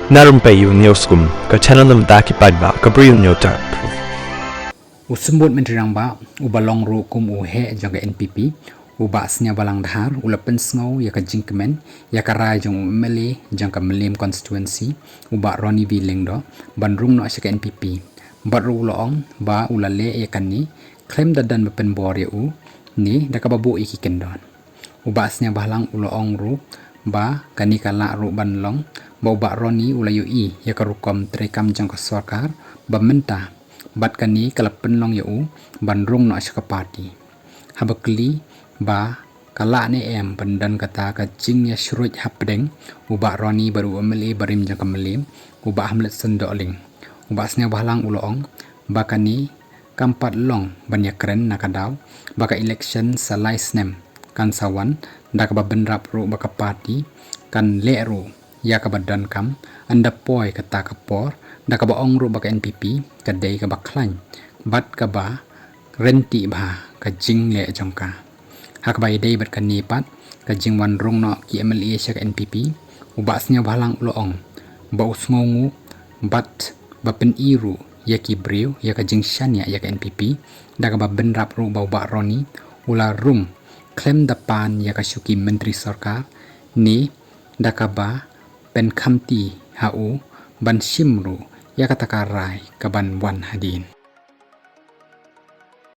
Narum payu nioskum ka chananam daki padba ka briu nyotar. Usembut menterang ba ubalong ru kum uhe jaga NPP uba snya balang dhar ula pensngau ya ka jingkemen ya ka rai jong mele jangka melim constituency uba Roni Vileng do bandrung no ka NPP baru uloong ba ula le ya kan ni klaim dadan bepen bor ya u ni da ka babu iki kendon uba snya balang uloong ru ba kani kala ru banlong ba uba Roni ula yu i ya ka rukom trekam jangka sarkar ba mentah bat kani kalapen long yau bandrung no asyaka party habakli ba kala ne em pendan kata ka jing ya shruj hapdeng uba Roni baru ameli barim jangka melim uba hamlet sendoling uba snya balang uloong ba kani kampat long banyak keren nakadaw baka election salai snem kan sawan da ka benrap ru baka party kan le ru ya ka badan kam anda poi kata kapor da ka baong ru baka NPP kadai ka baklan bat ka ba renti ba ka jing le jongka hak bai dei bat ka nipat ka jing wan rung no ki MLA sya ka NPP ubasnya balang uloong ba usngongu bat ba pen iru ya ki briu ya ka jing syanya ya ka NPP da ka ba benrap ru ba Roni ula rum klaim dapan ya ka syuki menteri sarkar ni da ka ba pen khamti hau ban simru ya kata karai kaban wan hadin